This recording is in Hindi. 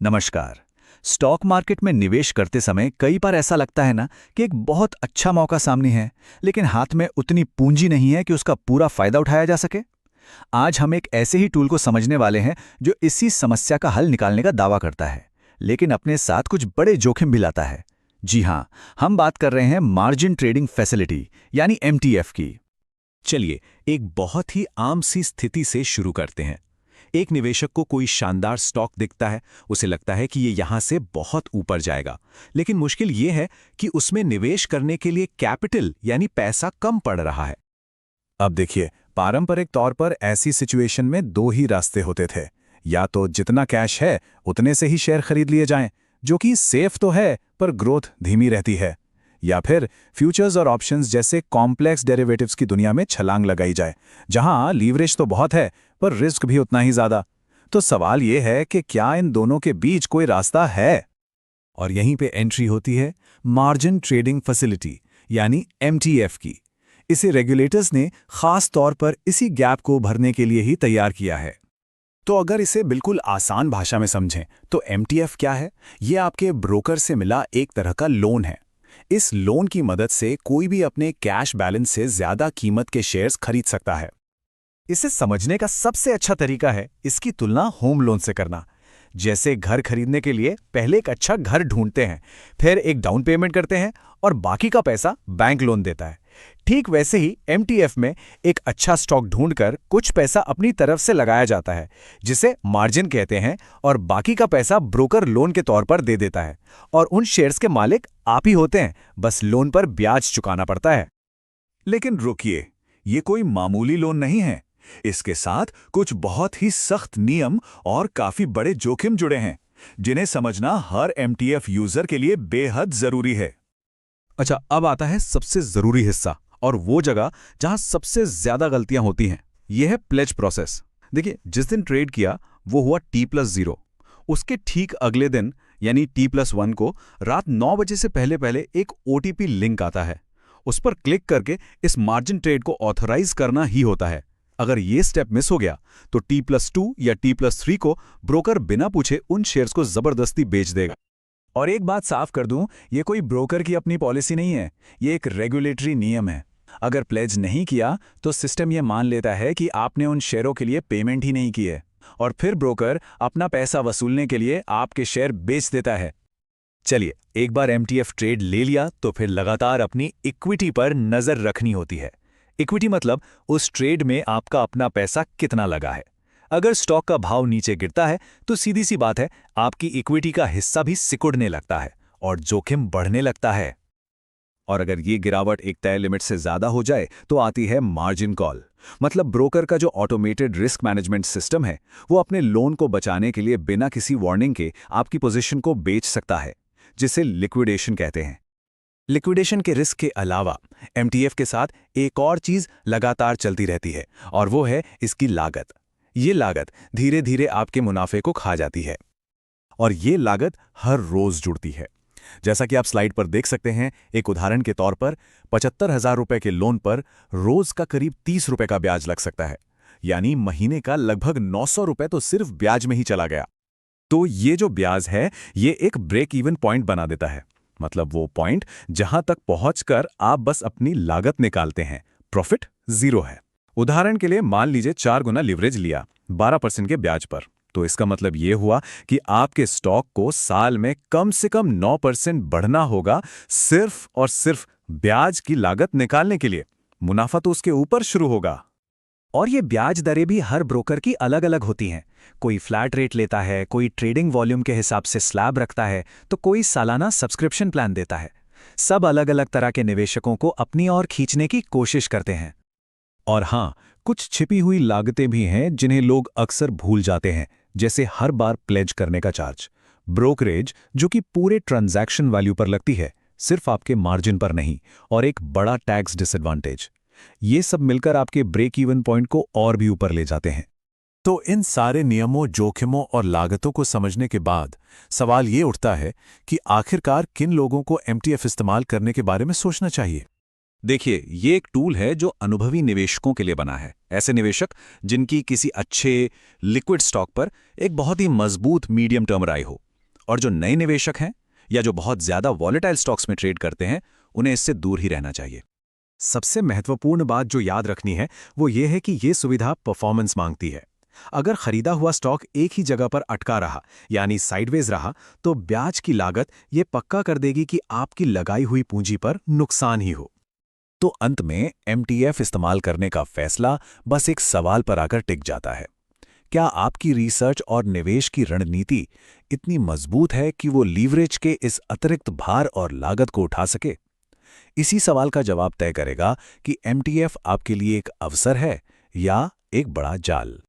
नमस्कार। स्टॉक मार्केट में निवेश करते समय कई बार ऐसा लगता है ना कि एक बहुत अच्छा मौका सामने है, लेकिन हाथ में उतनी पूंजी नहीं है कि उसका पूरा फायदा उठाया जा सके। आज हम एक ऐसे ही टूल को समझने वाले हैं जो इसी समस्या का हल निकालने का दावा करता है, लेकिन अपने साथ कुछ बड़े जोखिम भी लाता है। जी हाँ, हम बात कर रहे हैं मार्जिन ट्रेडिंग फैसिलिटी यानी एमटीएफ की। चलिए, एक बहुत ही आम सी स्थिति से शुरू करते हैं। एक निवेशक को कोई शानदार स्टॉक दिखता है, उसे लगता है कि ये यहाँ से बहुत ऊपर जाएगा। लेकिन मुश्किल ये है कि उसमें निवेश करने के लिए कैपिटल यानी पैसा कम पड़ रहा है। अब देखिए, पारंपरिक तौर पर ऐसी सिचुएशन में दो ही रास्ते होते थे। या तो जितना कैश है उतने से ही शेयर खरीद लिए जाएं, जो कि सेफ तो है पर ग्रोथ धीमी रहती है। या फिर फ्यूचर्स और ऑप्शंस जैसे कॉम्प्लेक्स डेरिवेटिव्स की दुनिया में छलांग लगाई जाए, जहां लीवरेज तो बहुत है पर रिस्क भी उतना ही ज्यादा। तो सवाल यह है कि क्या इन दोनों के बीच कोई रास्ता है? और यहीं पे एंट्री होती है मार्जिन ट्रेडिंग फैसिलिटी यानी एमटीएफ की। इसे रेगुलेटर्स ने खास तौर पर इसी गैप को भरने के लिए ही तैयार किया है। तो अगर इसे बिल्कुल आसान भाषा में समझें तो एमटीएफ क्या है? ये आपके ब्रोकर से मिला एक तरह का लोन है। इस लोन की मदद से कोई भी अपने कैश बैलेंस से ज्यादा कीमत के शेयर्स खरीद सकता है। इसे समझने का सबसे अच्छा तरीका है इसकी तुलना होम लोन से करना। जैसे घर खरीदने के लिए पहले एक अच्छा घर ढूंढते हैं, फिर एक डाउन पेमेंट करते हैं और बाकी का पैसा बैंक लोन देता है। ठीक वैसे ही एमटीएफ में एक अच्छा स्टॉक ढूंढकर कुछ पैसा अपनी तरफ से लगाया जाता है, जिसे मार्जिन कहते हैं, और बाकी का पैसा ब्रोकर लोन के तौर पर दे देता है। और उन शेयर्स के मालिक आप ही होते हैं, बस लोन पर ब्याज चुकाना पड़ता है। लेकिन रुकिए, ये कोई मामूली लोन नहीं है। इसके साथ कुछ बहुत ही सख्त नियम और काफी बड़े जोखिम जुड़े हैं, जिन्हें समझना हर एमटीएफ यूजर के लिए बेहद जरूरी है। अच्छा, अब आता है सबसे जरूरी हिस्सा और वो जगह जहां सबसे ज्यादा गलतियां होती हैं। यह है प्लेज प्रोसेस। देखिए, जिस दिन ट्रेड किया वो हुआ T+0। उसके ठीक अगले दिन यानी T+1 को रात 9 बजे से पहले पहले एक ओटीपी लिंक आता है। उस पर क्लिक करके इस मार्जिन ट्रेड को ऑथराइज करना ही होता है। अगर ये स्टेप मिस हो गया तो T+2 या T+3 को ब्रोकर बिना पूछे उन शेयर्स को जबरदस्ती बेच देगा। और एक बात साफ कर दूं, ये कोई ब्रोकर की अपनी पॉलिसी नहीं है, ये एक रेगुलेटरी नियम है। अगर प्लेज नहीं किया तो सिस्टम ये मान लेता है कि आपने उन शेयरों के लिए पेमेंट ही नहीं की है, और फिर ब्रोकर अपना पैसा वसूलने के लिए आपके शेयर बेच देता है। चलिए, एक बार एमटीएफ ट्रेड ले लिया तो फिर लगातार अपनी इक्विटी पर नजर रखनी होती है। इक्विटी मतलब उस ट्रेड में आपका अपना पैसा कितना लगा है। अगर स्टॉक का भाव नीचे गिरता है तो सीधी सी बात है, आपकी इक्विटी का हिस्सा भी सिकुड़ने लगता है और जोखिम बढ़ने लगता है। और अगर ये गिरावट एक तय लिमिट से ज्यादा हो जाए तो आती है मार्जिन कॉल। मतलब ब्रोकर का जो ऑटोमेटेड रिस्क मैनेजमेंट सिस्टम है, वो अपने लोन को बचाने के लिए बिना किसी वार्निंग के आपकी पोजीशन को बेच सकता है, जिसे लिक्विडेशन कहते हैं। लिक्विडेशन के रिस्क के अलावा एमटीएफ के साथ एक और चीज लगातार चलती रहती है, और वो है इसकी लागत। ये लागत धीरे धीरे आपके मुनाफे को खा जाती है, और ये लागत हर रोज जुड़ती है। जैसा कि आप स्लाइड पर देख सकते हैं, एक उदाहरण के तौर पर 75,000 रुपए के लोन पर रोज का करीब 30 रुपए का ब्याज लग सकता है। यानी महीने का लगभग 900 रुपए तो सिर्फ ब्याज में ही चला गया। तो ये जो ब्याज है, ये एक ब्रेक इवन पॉइंट बना देता है। मतलब वो पॉइंट जहां तक पहुंचकर आप बस अपनी लागत निकालते हैं, प्रॉफिट 0 है। उदाहरण के लिए मान लीजिए 4 गुना लिवरेज लिया 12% के ब्याज पर। तो इसका मतलब ये हुआ कि आपके स्टॉक को साल में कम से कम 9% बढ़ना होगा, सिर्फ और सिर्फ ब्याज की लागत निकालने के लिए। मुनाफा तो उसके ऊपर शुरू होगा। और ये ब्याज दरें भी हर ब्रोकर की अलग अलग होती हैं। कोई फ्लैट रेट लेता है, कोई ट्रेडिंग वॉल्यूम के हिसाब से स्लैब रखता है, तो कोई सालाना सब्सक्रिप्शन प्लान देता है। सब अलग अलग तरह के निवेशकों को अपनी ओर खींचने की कोशिश करते हैं। और हाँ, कुछ छिपी हुई लागतें भी हैं जिन्हें लोग अक्सर भूल जाते हैं, जैसे हर बार प्लेज करने का चार्ज, ब्रोकरेज जो कि पूरे ट्रांजैक्शन वैल्यू पर लगती है, सिर्फ आपके मार्जिन पर नहीं, और एक बड़ा टैक्स डिसएडवांटेज। ये सब मिलकर आपके ब्रेक इवन पॉइंट को और भी ऊपर ले जाते हैं। तो इन सारे नियमों, जोखिमों और लागतों को समझने के बाद सवाल ये उठता है कि आखिरकार किन लोगों को एमटीएफ इस्तेमाल करने के बारे में सोचना चाहिए। देखिए, ये एक टूल है जो अनुभवी निवेशकों के लिए बना है। ऐसे निवेशक जिनकी किसी अच्छे लिक्विड स्टॉक पर एक बहुत ही मजबूत मीडियम टर्म राय हो, और जो नए निवेशक हैं या जो बहुत ज्यादा वॉलेटाइल स्टॉक्स में ट्रेड करते हैं, उन्हें इससे दूर ही रहना चाहिए। सबसे महत्वपूर्ण बात जो याद रखनी है वो ये है कि ये सुविधा परफॉर्मेंस मांगती है। अगर खरीदा हुआ स्टॉक एक ही जगह पर अटका रहा यानी साइडवेज रहा, तो ब्याज की लागत ये पक्का कर देगी कि आपकी लगाई हुई पूंजी पर नुकसान ही हो। तो अंत में MTF इस्तेमाल करने का फैसला बस एक सवाल पर आकर टिक जाता है। क्या आपकी रिसर्च और निवेश की रणनीति इतनी मजबूत है कि वो लीवरेज के इस अतिरिक्त भार और लागत को उठा सके? इसी सवाल का जवाब तय करेगा कि MTF आपके लिए एक अवसर है या एक बड़ा जाल।